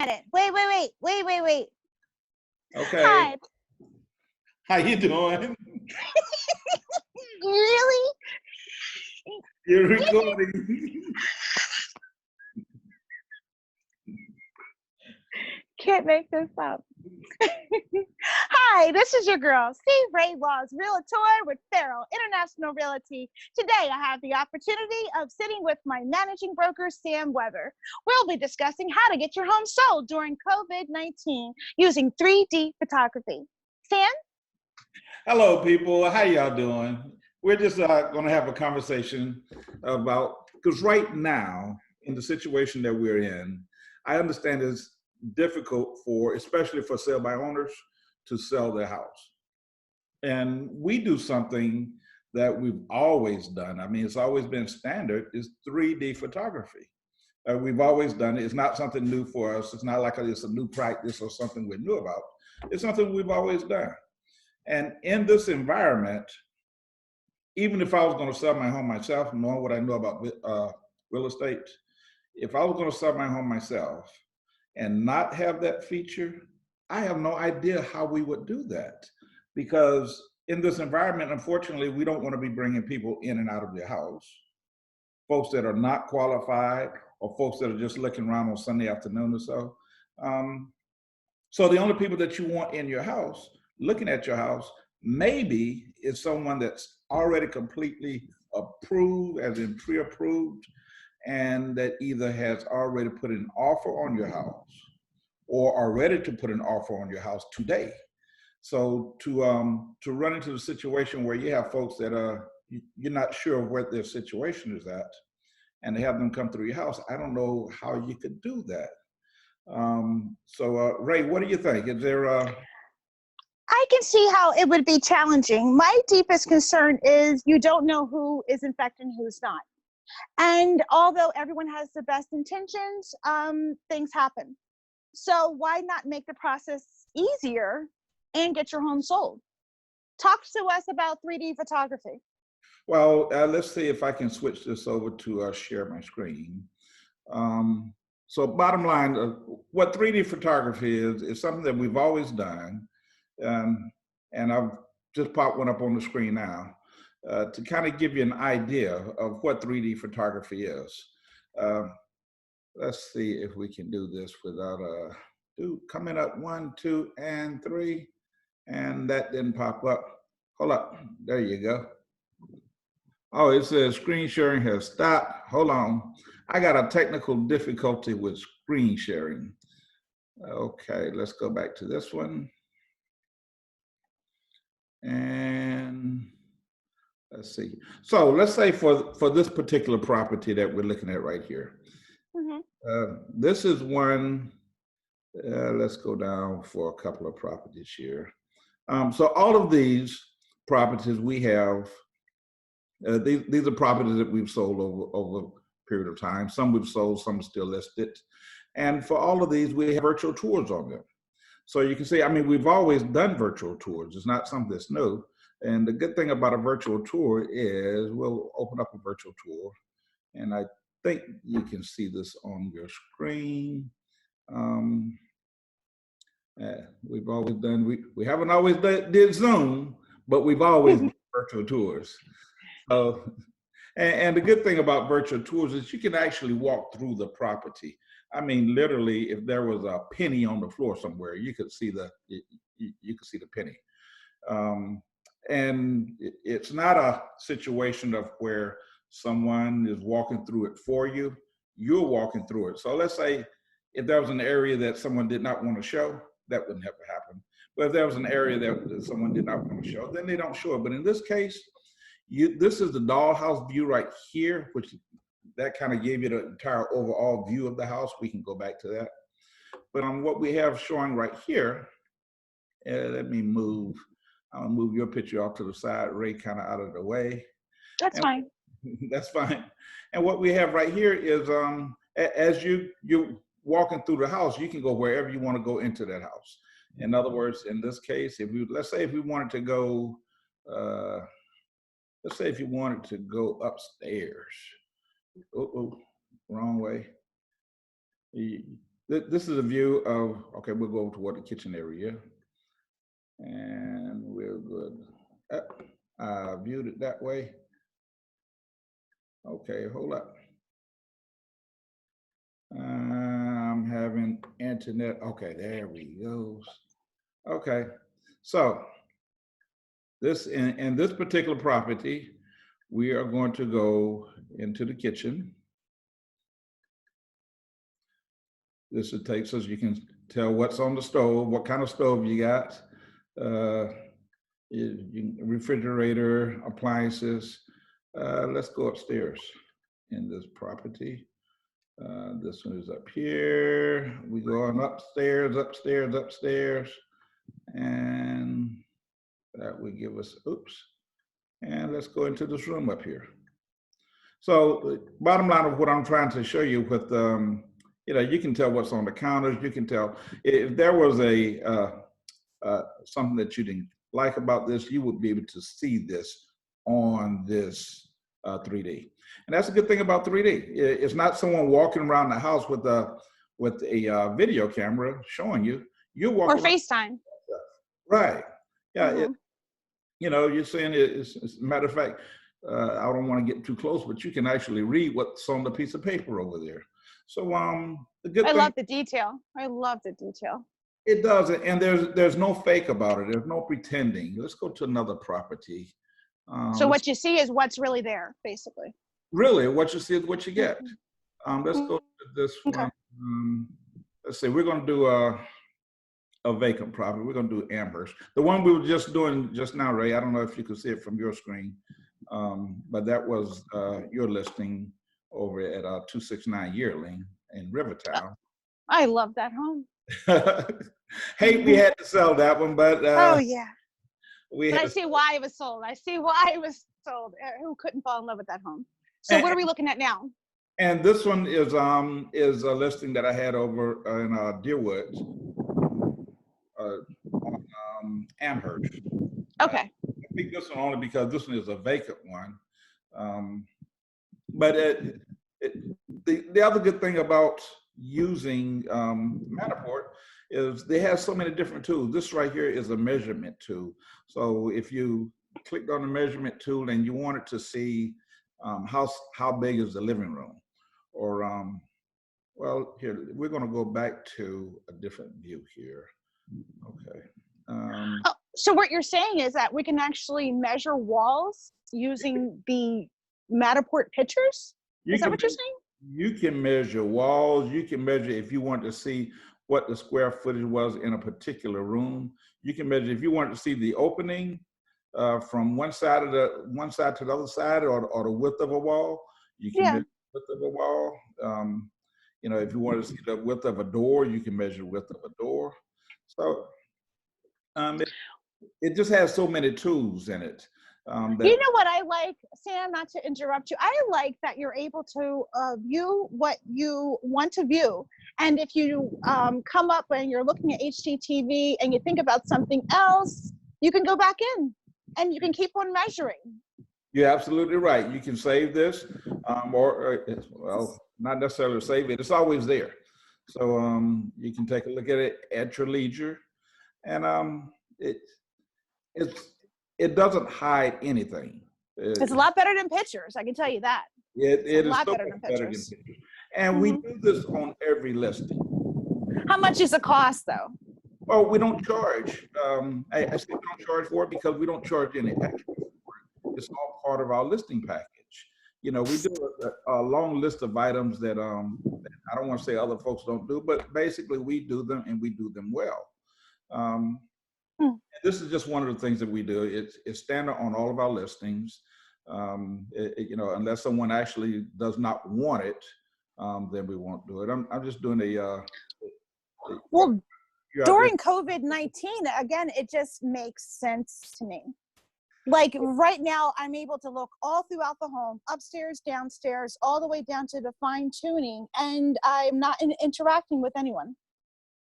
Wait. Okay. Hi. How you doing? Really? You're recording. Can't make this up. Hi, this is your girl, Steve Ray Laws, Realtor with Farrell, International Realty. Today, I have the opportunity of sitting with my managing broker, Sam Weber. We'll be discussing how to get your home sold during COVID-19 using 3D photography. Sam? Hello, people. How y'all doing? We're just going to have a conversation about, because right now, in the situation that we're in, I understand it's difficult for, especially for sale by owners, to sell their house. And we do something that we've always done. I mean, it's always been standard, is 3D photography. We've always done it. It's not something new for us. It's not like it's a new practice or something we're new about. It's something we've always done. And in this environment, even if I was going to sell my home myself, knowing what I know about real estate, if I was going to sell my home myself and not have that feature, I have no idea how we would do that. Because in this environment, unfortunately, we don't want to be bringing people in and out of their house. Folks that are not qualified or folks that are just looking around on Sunday afternoon or so. So the only people that you want in your house, looking at your house, maybe is someone that's already completely approved, as in pre-approved, and that either has already put an offer on your house or are ready to put an offer on your house today. So to run into the situation where you have folks that you're not sure of what their situation is at, and to have them come through your house, I don't know how you could do that. Ray, what do you think? Is there I can see how it would be challenging. My deepest concern is you don't know who is infected and who's not. And although everyone has the best intentions, things happen. So why not make the process easier and get your home sold? Talk to us about 3D photography. Well, let's see if I can switch this over to share my screen. So bottom line, what 3D photography is something that we've always done. And I've just popped one up on the screen now to kind of give you an idea of what 3D photography is. Let's see if we can do this without coming up 1, 2, and 3, and that didn't pop up. Hold up, there you go. Oh, it says screen sharing has stopped. Hold on, I got a technical difficulty with screen sharing. Okay, let's go back to this one. And let's see. So let's say for this particular property that we're looking at right here, this is one. Let's go down for a couple of properties here. So all of these properties we have, these are properties that we've sold over a period of time. Some we've sold, some are still listed. And for all of these, we have virtual tours on them. So you can see, I mean, we've always done virtual tours. It's not something that's new. And the good thing about a virtual tour is we'll open up a virtual tour. And I think you can see this on your screen. We've always done, we haven't always did Zoom, but we've always done virtual tours. So, and the good thing about virtual tours is you can actually walk through the property. I mean, literally, if there was a penny on the floor somewhere, you could see you could see the penny. And it's not a situation of where someone is walking through it for you. You're walking through it. So let's say if there was an area that someone did not want to show, that wouldn't have happened. But if there was an area that someone did not want to show, then they don't show it. But in this case, this is the dollhouse view right here, which that kind of gave you the entire overall view of the house. We can go back to that. But on what we have showing right here, let me move. I'll move your picture off to the side, Ray, kind of out of the way. That's fine. That's fine. And what we have right here is, as you're walking through the house, you can go wherever you want to go into that house. In other words, in this case, let's say if we wanted to go, let's say if you wanted to go upstairs. Oh, wrong way. This is a view of, okay, we'll go toward the kitchen area. And we're good. I viewed it that way. Okay, hold up. I'm having internet. Okay, there we go. Okay, so this in this particular property, we are going to go into the kitchen. This will take so you can tell what's on the stove, what kind of stove you got, refrigerator, appliances. Let's go upstairs in this property. This one is up here. We go on upstairs, upstairs, upstairs, and that would give us, oops. And let's go into this room up here. So the bottom line of what I'm trying to show you with, you can tell what's on the counters. You can tell if there was something that you didn't like about this, you would be able to see this on this 3D. And that's a good thing about 3D. It's not someone walking around the house with a video camera showing you. You walk or around. FaceTime. Right. Yeah. Mm-hmm. You're saying it's a matter of fact, I don't want to get too close, but you can actually read what's on the piece of paper over there. So the good thing, love the detail. I love the detail. It does, and there's no fake about it. There's no pretending. Let's go to another property. So what you see is what's really there, basically. Really, what you see is what you get. Let's go to this Okay. one. Let's see, we're going to do a vacant property. We're going to do Amherst. The one we were just doing just now, Ray, I don't know if you could see it from your screen, but that was your listing over at 269 Yearling in Rivertown. I love that home. Hey, we had to sell that one, but oh yeah. But I see why it was sold. I see why it was sold. Who couldn't fall in love with that home? So what are we looking at now? And this one is a listing that I had over in Deerwood on Amherst. Okay. I picked this one only because this one is a vacant one. But the other good thing about using Matterport is they have so many different tools. This right here is a measurement tool. So if you clicked on the measurement tool and you wanted to see how big is the living room, or well, here we're going to go back to a different view here. Okay. So what you're saying is that we can actually measure walls using the Matterport pictures? Is that what you're saying? You can measure walls. You can measure if you want to see what the square footage was in a particular room. You can measure if you want to see the opening from one side to the other side, or the width of a wall. You can measure the width of a wall. If you want to see the width of a door, you can measure the width of a door. So it just has so many tools in it. You know what I like, Sam, not to interrupt you, I like that you're able to view what you want to view. And if you come up and you're looking at HGTV and you think about something else, you can go back in and you can keep on measuring. You're absolutely right. You can save this, well, not necessarily save it. It's always there. So you can take a look at it at your leisure. And it doesn't hide anything. It's a lot better than pictures, I can tell you that. It is a lot so better than pictures. And we do this on every listing. How much is the cost, though? Oh, we don't charge. I say we don't charge for it because we don't charge any extra for it. It's all part of our listing package. We do a long list of items that I don't want to say other folks don't do, but basically we do them and we do them well. This is just one of the things that we do. It's standard on all of our listings. Unless someone actually does not want it, then we won't do it. I'm just doing well, during COVID-19, again, it just makes sense to me. Like right now, I'm able to look all throughout the home, upstairs, downstairs, all the way down to the fine tuning, and I'm not interacting with anyone.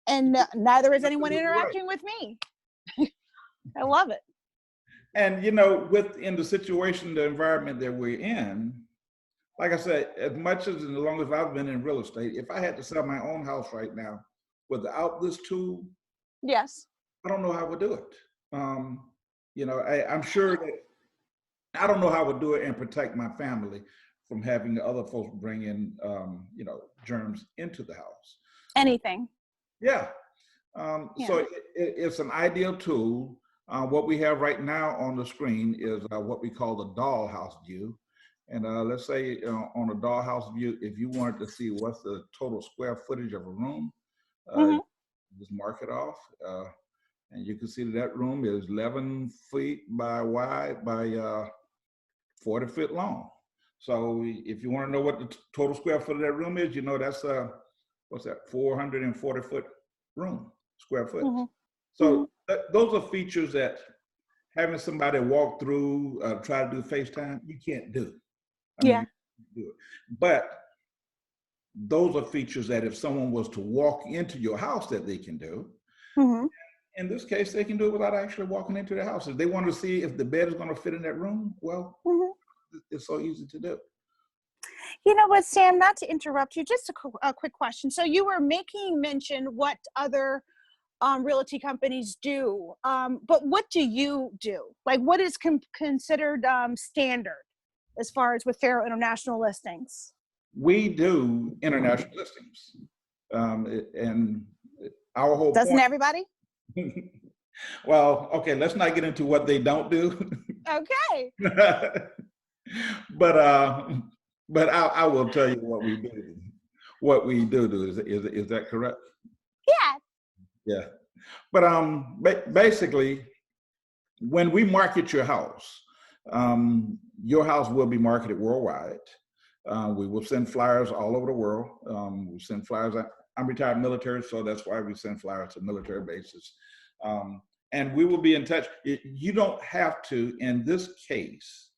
And neither is anyone interacting with me. I love it. And within the situation, the environment that we're in, like I said, as much as long as I've been in real estate, if I had to sell my own house right now without this tool, Yes. I don't know how I would do it. You know, I'm sure that I don't know how I would do it and protect my family from having the other folks bring in, you know, germs into the house. Anything. Yeah. Yeah. So it's an ideal tool. What we have right now on the screen is what we call the dollhouse view. And let's say on a dollhouse view, if you wanted to see what's the total square footage of a room, just mark it off. And you can see that room is 11 feet by wide by 40 feet long. So if you want to know what the total square foot of that room is, you know that's what's that, 440 foot room, square foot. So those are features that having somebody walk through, try to do FaceTime, you can't do. I mean, you can't do it. But those are features that if someone was to walk into your house that they can do. In this case, they can do it without actually walking into the house. If they want to see if the bed is going to fit in that room, well, it's so easy to do. You know what, Sam, not to interrupt you, just a quick question. So you were making mention what other realty companies do, but what do you do? Like, what is considered standard as far as with Farrell International Listings? We do international listings. And our whole Doesn't point, everybody? well, okay, let's not get into what they don't do. Okay. But I will tell you what we do. What we do is that correct? Yeah. Yeah. But basically, when we market your house will be marketed worldwide. We will send flyers all over the world. We send flyers. I'm retired military, so that's why we send flyers to military bases. And we will be in touch. You don't have to, in this case.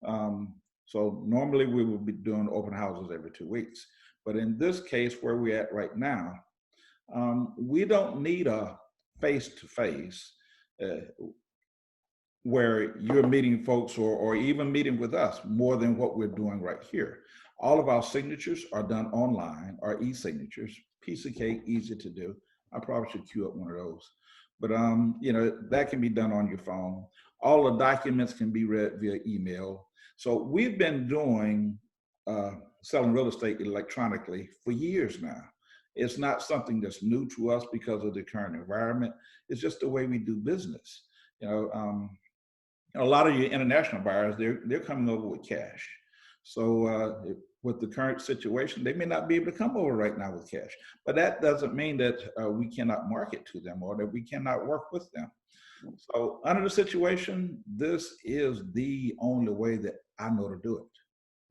So normally we will be doing open houses every 2 weeks. But in this case, where we're at right now, we don't need a face-to-face where you're meeting folks or even meeting with us more than what we're doing right here. All of our signatures are done online, our e-signatures, piece of cake, easy to do. I probably should queue up one of those. But you know, that can be done on your phone. All the documents can be read via email. So we've been doing selling real estate electronically for years now. It's not something that's new to us because of the current environment. It's just the way we do business. You know, a lot of your international buyers, they're coming over with cash. So with the current situation, they may not be able to come over right now with cash. But that doesn't mean that we cannot market to them or that we cannot work with them. So under the situation, this is the only way that I know to do it.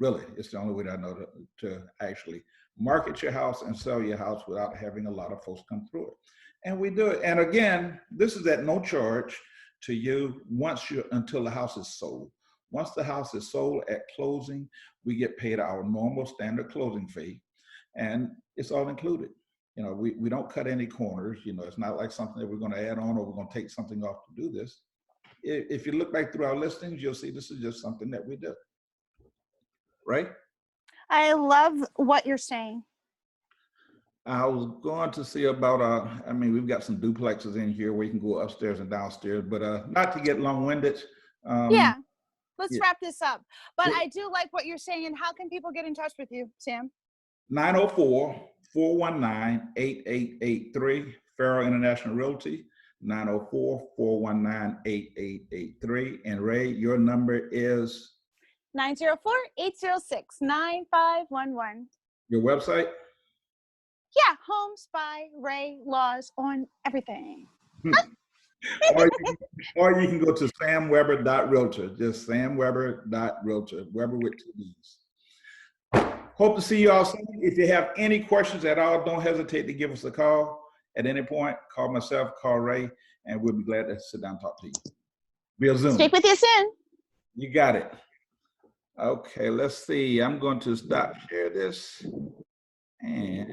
Really, it's the only way that I know to actually market your house and sell your house without having a lot of folks come through it. And we do it. And again, this is at no charge to you until the house is sold. Once the house is sold at closing, we get paid our normal standard closing fee, and it's all included. You know, we don't cut any corners. You know, it's not like something that we're going to add on or we're going to take something off to do this. If you look back through our listings, you'll see this is just something that we do. Right? I love what you're saying. I was going to see about, I mean, we've got some duplexes in here where you can go upstairs and downstairs, but not to get long-winded. Yeah, let's wrap this up. But I do like what you're saying. And how can people get in touch with you, Sam? 904-419-8883, Farrell International Realty, 904-419-8883. And Ray, your number is? 904-806-9511. Your website? Yeah, Homes by Ray Laws on everything. or you can go to samweber.realtor, just samweber.realtor, Weber with 2 E's. Hope to see you all soon. If you have any questions at all, don't hesitate to give us a call at any point. Call myself, call Ray, and we'll be glad to sit down and talk to you. Via Zoom. Speak with you soon. You got it. Okay, let's see. I'm going to stop share this. And